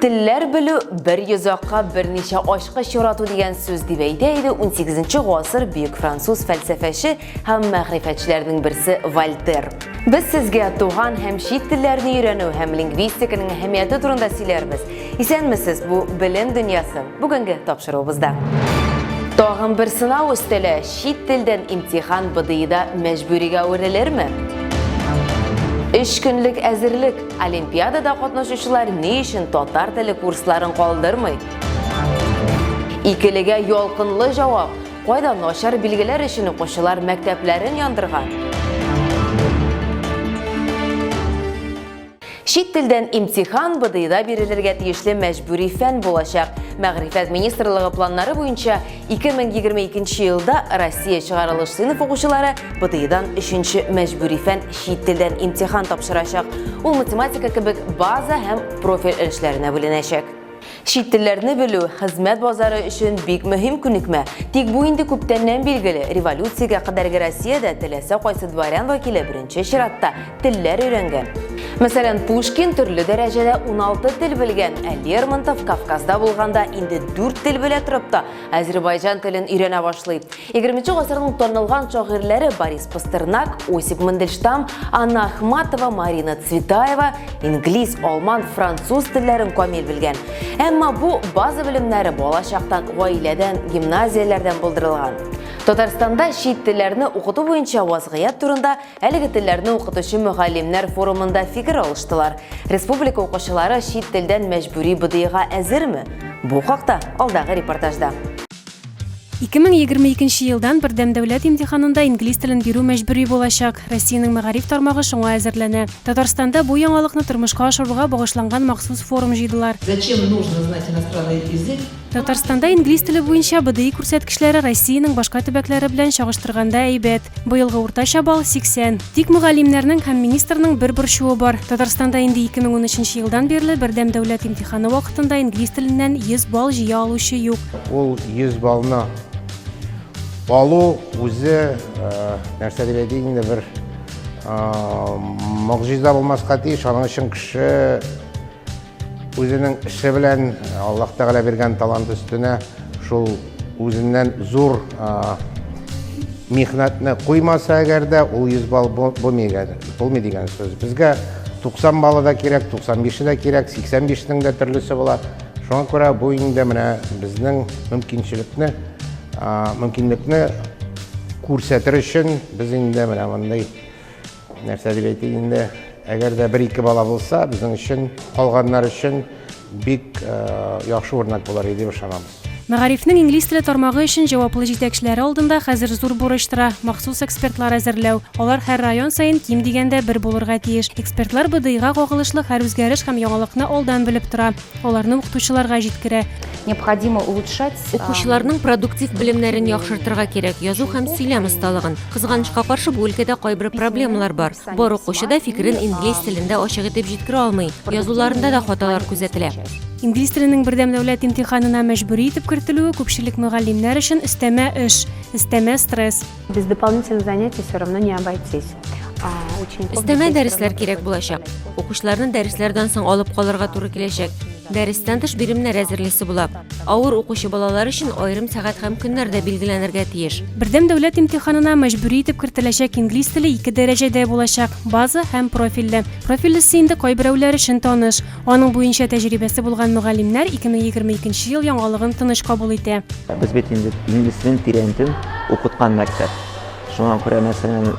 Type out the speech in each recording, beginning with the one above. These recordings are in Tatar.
Tiller bilü bir yüzakka bir neçe aşkı şoratu degan söz deb aytaydi 18-asır büyük Fransuz felsefeşi hem ma'rifetçilerinin birisi Voltaire. Biz sizge tuğan hem şit tillerini öğrenü hem lingvistikaning ahamiyati turunda silermiz. İsenmisiz bu bilim dünyası bugünkü topşırığımızda. Tağın bir sınav üstele şit tilden imtihan bıdıyda mecburiga öğrenilirmi? 3 günlük әзірлік Олимпиадада қатнашушылар не үшін татар тілі курсларын қалдырмай? Икіліге yolqынлы жауап, қойда нашар білгілер үшін қошылар мәктәпләрін яндырған. Şit tilden imtihan bıdıyda verilirge tiyişli mecburi fen bulaşaq. Ma'rifat Ministrlığı planları boyunca 2022 yılda Rossiya çıgarılış sınıf oquşuları bıdıydan 3. mecburi fen şit tilden imtihan tapşıracaq. Ул matematika kibik bazı hem profil işlerine bölünecek. Şit tillerini bilü hizmet bazarı üçün bek mühim күнікме. Тек bu indi көптәннән bilgili revolütsiyaga qadargi Rossiyada tilese qaysı dvaran vakili birinci şiratda tiller öğrengen. Mesela Pushkin türlü derecede 16 til bilgen, Lermontov Kafkazda bulganda indi 4 til bile turıp da Azerbaycan tilin öğrene başlayıp. 20. asırның tanılgan şairleri Boris Pasternak, Osip Mandelstam, Anna Akhmatova, Marina Tsvetaeva, İngiliz, Alman, Fransuz tillerin kamil bilgen. Ama bu bazı bilimleri bolashaqtan, oileden, gimnaziyalardan buldurulgan. Tatarstanda şit tillerini okutu boyunca vazgıyat turunda әлігі tillerini okutuşu mühallimler forumunda fikir alıştılar. Respublika okuşuları şit tilden mecburi bıdıyıga әзір mi? Bu haqda alдағы reportajda. 2022 yıldan Birden Devlet imtihanında İngiliz tilin беру mecburi bolacak. Россияның мәгариф тармағы шуңа әзерләнә. Татарстанда bu яңалыкны тормышка ашыруга багышланган махсус форум җыйдылар. Зачем нужно знать иностранный язык? Татарстанда инглиз теле буенча БДИ күрсәткечләре Россиянең башка төбәкләре белән чагыштырганда әйбәт. Быелгы уртача балл 80. Тик мөгаллимнәрнең һәм министрның бер борчуы бар. Татарстанда инде 2013 елдан бирле Бердәм дәүләт имтиханы вакытында инглиз теленнән 100 балл җыя алучы юк. Ул 100 баллны алу үзе нәрсә дип әйтик инде бер мөгъҗиза булмаска тиеш. Аның өчен кеше үзенең эше белән Аллаһ Тәгалә биргән талант өстенә шул үзеннән зур михнәтне куймаса әгәр дә ул 100 балл булмый дигән сүз. Безгә 90 баллы да кирәк, 95 дә кирәк, 85-нең дә төрлесе була. Шуңа күрә бу инде менә безнең мөмкинлекне күрсәтер өчен без инде менә мондай нәрсә дип әйтик инде әгәр дә 1-2 бала булса, безнең өчен, калганнар өчен бик яхшы урнак булар дип ышанабыз. Мәгарифнең инглиз теле тармагы өчен җаваплы җитәкчеләре алдында хәзер зур бурыч тора. Махсус экспертлар әзерләү. Алар һәр район саен ким дигәндә бер булырга тиеш. Экспертлар БДИга кагылышлы һәр үзгәреш һәм яңалыкны алдан белеп тора. Аларны укытучыларга җиткерә. Необходимо улучшать. Укучыларның продуктив белемнәрен яхшыртырга кирәк, язу һәм сөйләм осталыгын. Кызганычка каршы бу өлкәдә кайбер проблемалар бар. Бар укучы да фикерен инглиз телендә ачык итеп җиткерә алмый. Язуларында да хаталар күзәтелә. Инглиз теленең Бердәм дәүләт имтиханына мәҗбүри итеп кертелүе күпчелек мөгаллимнәр өчен өстәмә эш, өстәмә стресс. Без дополнительных занятий все равно не обойтись. Өстәмә дәресләр кирәк булачак. Укучыларны дәресләрдән соң алып калырга туры киләчәк. Дәрестән тыш биремнәр әзерлисе була. Авыр укучы балалар өчен аерым сәгать һәм көннәрдә билгеләнергә тиеш. Бердәм дәүләт имтиханына мәҗбүри итеп кертеләчәк инглиз теле 2 дәрәҗәдә булачак: база һәм профильле. Профильлесе инде кайберәүләр өчен таныш. Аның буенча тәҗрибәсе булган мөгаллимнәр 2022 ел яңалыгын тыныч кабул итә. Без бит инде инглиз телен тирәнтен укыткан мәктәп. Шуңа күрә мәсәлән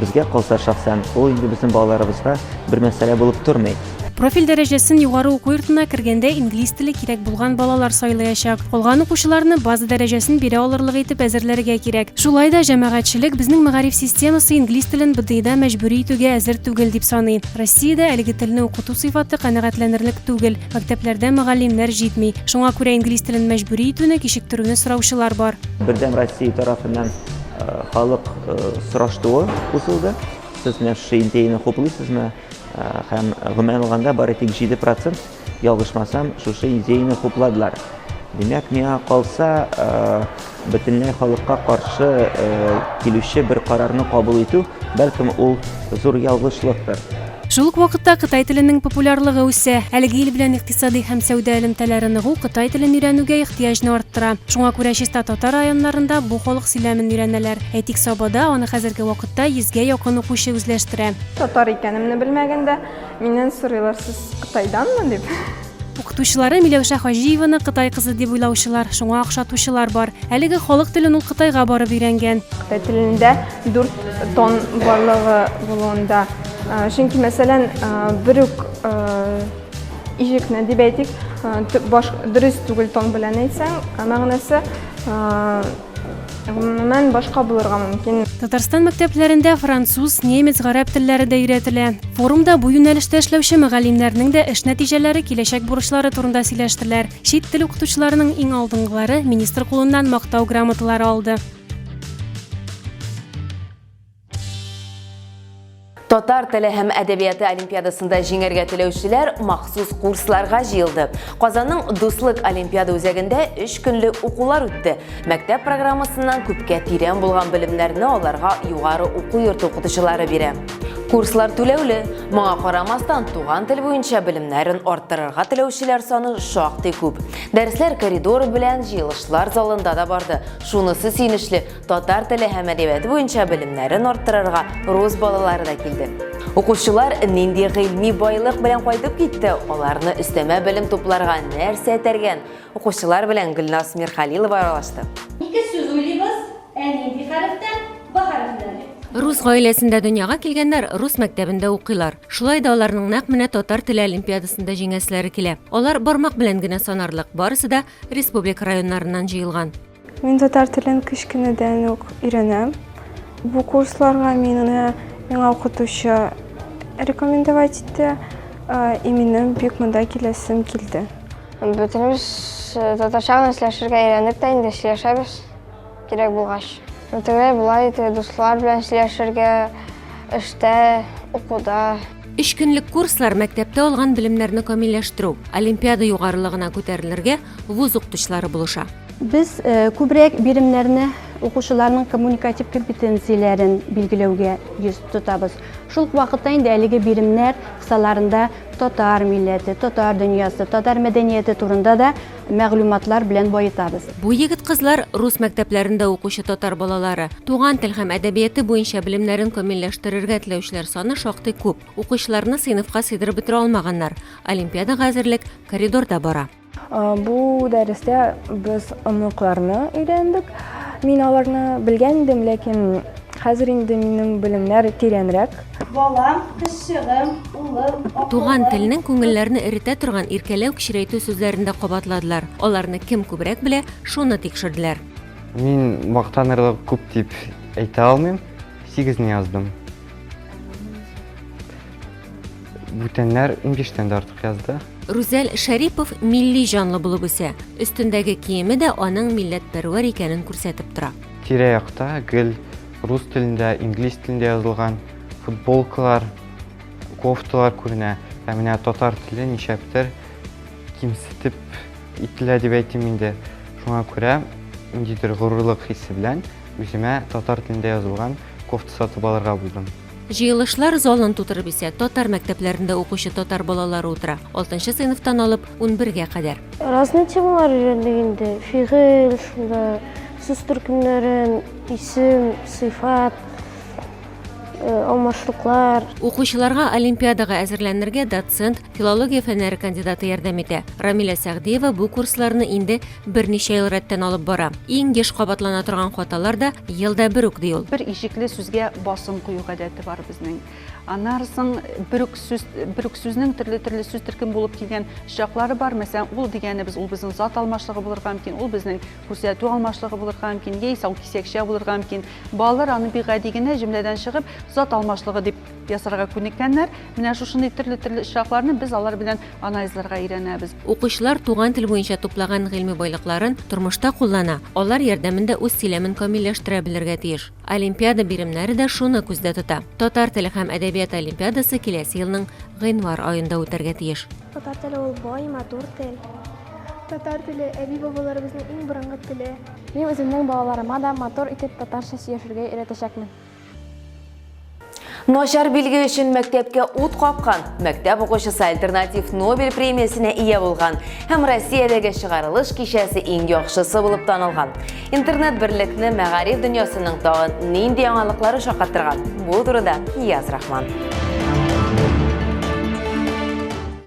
безгә калса шәхсән ул инде безнең балаларыбызга бер мәсьәлә булып тормый. Профиль дәрәҗәсен югары уку йортына кергәндә инглиз теле кирәк булган балалар сайлаячак. Калган укучыларны база дәрәҗәсен бирә алырлык итеп әзерләргә кирәк. Шулай да җәмәгатьчелек безнең мәгариф системасы инглиз телен БДИда мәҗбүри итүгә әзер түгел дип саный. Россиядә әлеге телне укыту сыйфаты канәгатьләнерлек түгел. Мәктәпләрдә мөгаллимнәр җитми. Шуңа күрә инглиз телен мәҗбүри итүне кичектерүне сораучылар бар. Бердәм Россия тарафыннан халык сораштыруы узылды. Сез нәши идеяны хуплыйсызмы? Һәм гомумән алганда бары тик 7% ялгышмасам шушы идеяны хупладылар. Димәк, миңа калса бөтенләй халыкка каршы килүче бер карарны кабул итү, бәлкем ул зур ялгышлыктыр. Шул ук вакытта Кытай теленең популярлыгы үсә. Әлеге ил белән икътисади һәм сәүдә элемтәләре ныгу Кытай телен өйрәнүгә ихтыяҗны арттыра. Шуңа күрә чиста татар районнарында бу халык сөйләмен өйрәнәләр. Әйтик, Сабада аны хәзерге вакытта 100гә якын укучы үзләштерә. Татар икәнемне белмәгәндә, миннән сорыйлар, сез Кытайданмы дип. Укытучылары Миләүшә Хаҗиеваны Кытай кызы дип уйлаучылар, шуңа охшатучылар бар. Әлеге халык телен ул Кытайга барып өйрәнгән. Кытай телендә 4 тон барлыгы булуында. Чөнки мәсәлән, бер үк ижекне дип әйтик, дөрес түгел тон белән әйтсәң, мәгънәсе гомумән башка булырга мөмкин. Татарстан мәктәпләрендә француз, немец, гарәп телләре дә өйрәтелә. Форумда бу юнәлештә эшләүче мөгаллимнәрнең дә эш нәтиҗәләре, киләчәк бурычлары турында сөйләштеләр. Чит тел укытучыларының иң алдынгылары министр кулыннан мактау грамоталары алды. Татар теле һәм әдәбияты олимпиадасында җиңәргә теләүчеләр махсус курсларга җыелды. Казанның Дуслык олимпиада үзәгендә 3 көнлек укулар үтте. Мәктәп программасыннан күпкә тирән булган белемнәрне аларга югары уку йорты укытучылары бирә. Курслар түләүле. Моңа карамастан туган тел буенча белемнәрен арттырырга теләүчеләр саны шактый күп. Дәресләр коридоры белән җыелышлар залында да барды. Шунысы сөйнешле, татар теле һәм әдәбияты буенча белемнәрен арттырырга рус балалары да килде. Укучылар нинди гыйльми байлык белән кайтып китте, аларны өстәмә белем тупларга нәрсә тәргән. Укучылар белән Гөлнас Мирхалилова аралашты. Ике сүз уйлыйбыз, нинди хәрефтән бу хәрефләр. Рус гаиләсендә дөньяга килгәннәр рус мәктәбендә укыйлар. Шулай да аларның нәкъ менә татар теле олимпиадасында җиңәселәре килә. Алар бармак белән генә санарлык, барысы да республика районнарыннан җыелган. Мин татар телен кичкенәдән үк өйрәнәм. Бу курсларга мине миңа укытучы рекомендовать итте. Минем бик монда киләсем килде. Бөтенебез татарча гына сөйләшергә өйрәнеп тә инде сөйләшәбез кирәк булгач. Тегеләр булай дуслар белән сөйләшергә, эштә, укуда. 3 көнлек курслар мәктәптә алган белемнәрне камилләштерү, олимпиада югарылыгына күтәрелергә вуз укытучылары булыша. Biz күбрәк биремнәрне укучыларның коммуникатив компетенцияләрен билгеләүгә йөз тотабыз. Шул вакытта инде әлеге биремнәр кысаларында татар милләте, татар дөньясы, татар мәдәнияте турында да мәгълүматлар белән баетабыз. Бу егет-кызлар рус мәктәпләрендә укучы татар балалары. Туган тел һәм әдәбияты буенча белемнәрен камилләштерергә теләүчеләр саны шактый күп. Укучыларны сыйныфка сыйдырып бетерә алмаганнар. Олимпиадага әзерлек коридорда бара. Бу дәрестә без оныкларны өйрәндек. Мин аларны белгән идем, ләкин хәзер инде минем белемнәр тирәнрәк. Балам, кызчыгым, улым, Туган теленең күңелләрне эретә торган иркәләү кичерәйтү сүзләрендә кабатладылар. Аларны кем күбрәк белә, шуны тикшерделәр. Мин мактанырлык күп дип әйтә алмыйм. 8-не яздым. Бүтәннәр 15-тән дә артык язды. Рузәл Шәрипов милли җанлы булып үсә. Өстендәге киеме дә аның милләтпәрвәр икәнен күрсәтеп тора. Тирә-якта гел рус телендә, инглиз телендә язылган футболкалар, кофталар күренә. Менә татар теле ничәптер кимсетеп ителә дип әйтим инде. Шуңа күрә ниндидер горурлык хисе белән үземә татар телендә язылган кофта сатып алырга булдым. Җыелышлар залын тутырып исә татар мәктәпләрендә укучы татар балалары утыра. 6-нчы сыйныфтан алып 11-гә кадәр. Разный темалар өйрәндек инде. Фигыль, шунда сүз төркемнәрен, исем, сыйфат, алмашлыклар. Укучыларга олимпиадага әзерләнергә доцент, филология фәннәре кандидаты ярдәм итә. Рамиля Сәгъдиева бу курсларны инде берничә ел рәттән алып бара. Иң еш кабатлана торган хаталар да елда бер үк ди ул. Бер ишекле сүзгә басым кую гадәте бар безнең. Анарсын бер үк сүзнең төрле сүз төркем булып килгән чаклары бар. Мәсәлән, ул дигәнебез ул безнең зат алмашлыгы булырга мөмкин, ул безнең күрсәтү алмашлыгы булырга мөмкин, яисә ул кисәкчә булырга мөмкин. Балалар аны бик гади генә җөмләдән чыгып, зат алмашлыгы дип ясарга күнеккәннәр. Менә шушындый төрле чакларны без алар белән анализларга өйрәнәбез. Укучылар туган тел буенча туплаган гыйльми байлыкларын тормышта куллана. Алар ярдәмендә үз сөйләмен камилләштерә белергә тиеш. Олимпиада биремнәре дә шуны күздә тота. Татар теле һәм әдәбият олимпиадасы киләсе елның гыйнвар аенда үтәргә тиеш. Татар теле ул бай, матур тел. Татар теле әби бабаларыбызның иң борынгы теле. Мин үземнең балаларыма да матур итеп татарча сөйләшергә өйрәтәчәкмен. Нашар билге үшін мәктепке ут қапқан, мәктеп оқушысы альтернатив Нобель премиясына ие болған, һәм Россиядегі шығарылыш кешесі ең яхшысы болып танылған. Интернет бірлікні мәғариф дүниясының тағын нинди яңалыклары шақаттырған. Бұл турыда Нияз Рахман.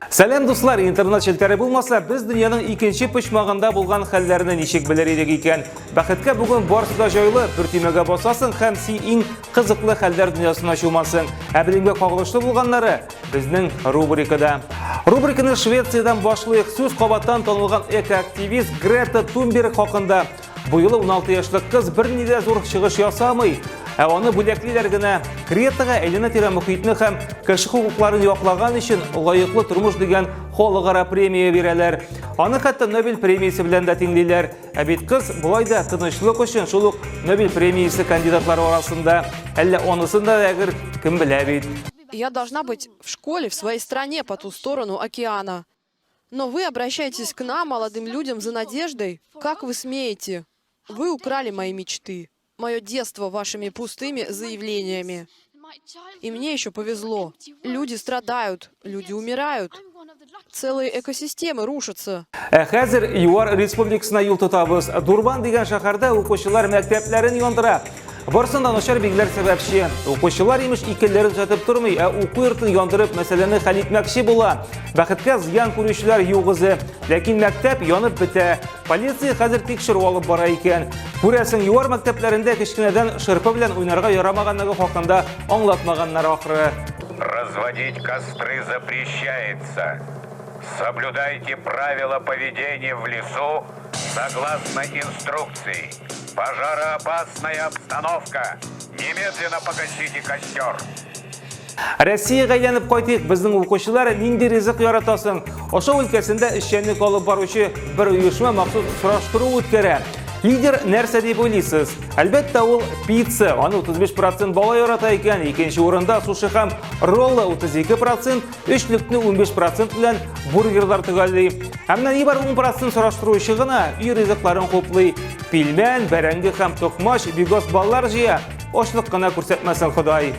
Сәлем дуслар, интернет шелтері булмаса, біз дүнияның икенче пышмағында болған хәлләрне ничек белер идек икән. Бәхеткә бүген барысы да җайлы, бер тимәгә басасың һәм иң кызыклы хәлләр дөньясына чумасың. Ә билимгә кагылышлы булганнары безнең рубрикада. Рубриканы Швециядан башлыйк. Сүз кабаттан танылган экоактивист Грета Тунберг хакында. Бу елы 16 яшьлек кыз берни дә зур чыгыш ясамый. Ә аны бүләклиләр генә Кретага әйләнә-тирә мөхитне һәм кеше хукукларын яклаган өчен лаеклы тормыш дигән халыкара премия бирәләр. Аны хәтта Нобель премиясе белән дә тиңлиләр. Ә бит кыз болай да тынычлык өчен шул ук Нобель премиясе кандидатлары арасында. Әллә анысын да әгәр кем белә бит. Я должна быть в школе в своей стране по ту сторону океана. Но вы обращаетесь к нам, молодым людям, за надеждой. Как вы смеете? Вы украли мои мечты. Мое детство вашими пустыми заявлениями. И мне еще повезло. Люди страдают, люди умирают. Целые экосистемы рушатся. Хәзер ЮАР Республикасына юл тотабыз. Дурбан дигән шәһәрдә укучылар мәктәпләрен яндыра. Барсында начар билгеләр сәбәпче. Укучылар имеш икелләрен төзәтеп тормый, ә уку йортын яндырып, мәсьәләне хәл итмәкче була. Бәхеткә зыян күрүчеләр югызы, ләкин мәктәп янып бетә. Полиция хәзер тикшерү алып бара икән. Күрәсең, ЮАР мәктәпләрендә кечкенәдән шырпы белән уйнарга ярамаганлыгы хакында аңлатмаганнар ахры. Разводить костры запрещается. Соблюдайте правила поведения в лесу согласно инструкции. Пожароопасная обстановка. Немедленно погасите костер. Россияга әйләнеп кайтыйк. Безнең укучылар нинди ризык яратасың? Ошо өлкәсендә эшчәнлек алып баручы бер оешма махсус сораштыру үткәрә. Лидер нәрсә дип уйлыйсыз? Әлбәттә ул пицца. Аны 35% бала ярата икән. Икенче урында суши һәм роллы 32%, өчлекне 15% белән бургерлар төгәлли. Һәм нибар 10% сораштыручы гына үй ризыкларын хуплый. Пилмән, бәрәңге һәм токмаш бигос баллар җыя. Очлык кына күрсәтмәсен Ходай.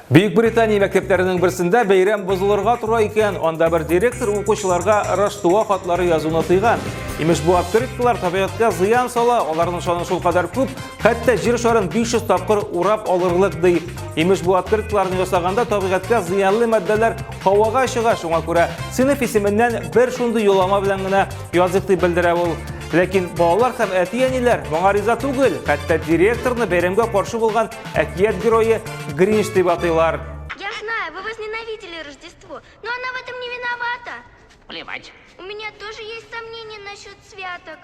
Бүйük Британия мәктәпләренең берсендә бәйрәм бозылырга тура икән. Анда бер директор укучыларга раштуа хатлары язуны тыйган. Имеш бу открыткалар табигатькә зыян сала, аларның саны шул кадәр күп, хәтта җир шарын 500 тапкыр урап алырлык ди. Имеш бу открыткаларны ясаганда табигатькә зыянлы матдәләр һавага чыга, шуңа күрә сыйныф исеменнән бер шундый юллама белән генә язык дип белдерә ул. Ләкин балалар һәм әти-әниләр моңа риза түгел, хәтта директорны бәйрәмгә каршы булган әкият герое Гринч дип атыйлар. Я знаю, вы возненавидели Рождество, но она в этом не виновата. Плевать. У меня тоже есть сомнения насчет святок.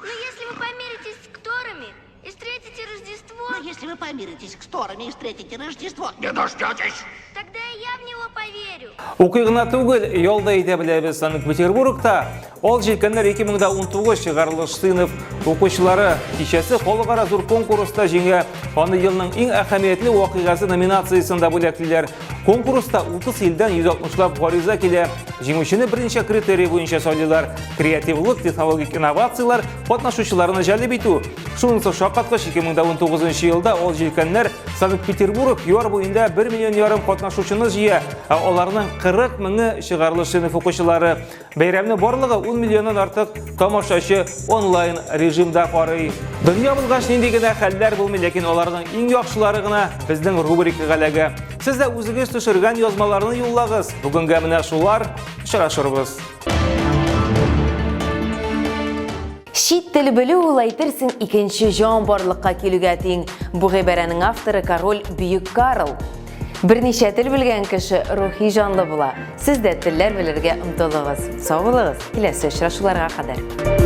Но если вы помиритесь с Кторами и встретите Рождество... Но если вы помиритесь с Кторами и встретите Рождество... Не дождетесь! Тогда я в него поверю. Укыгына түгел, ялда әйтә беләбез Санкт-Петербургта. Ол җилкәннәр 2019 чыгарылыш сыйныф укучылары кичәсе халыкара зур конкурста җиңә. Аны елның иң әһәмиятле вакыйгасы номинациясендә бүләклиләр. Конкурста 30 илдән 160лап гариза килә. Җиңүчене берничә критерий буенча сайлыйлар. Креативлык, технологик инновациялар, катнашучыларны җәлеп итү. Шунысы шаккаткыч 2019 елда ол җилкәннәр Санкт-Петербург ЮАР буенда 1,5 миллион катнашучыны җыя. Аларның 40 меңе чыгарылыш сыйныф укучылары. Бәйрәмне барлыгы 10 миллионнан артык тамашачы онлайн режимда карый. Дөнья булгач нинди генә хәлләр булмый, ләкин аларның иң яхшылары гына безнең рубрикага эләгә. Сез дә үзегез төшергән язмаларны юллагыз. Бүгенгә менә шулар, очрашырбыз. Шит тел белү ул әйтерсең икенче җан барлыкка килүгә тиң. Бу гыйбарәнең авторы король Бөек Карл. Берничә тел белгән кеше рухи җанлы була. Сез дә телләр белергә омтылыгыз. Сау булыгыз. Киләсе очрашуларга кадәр.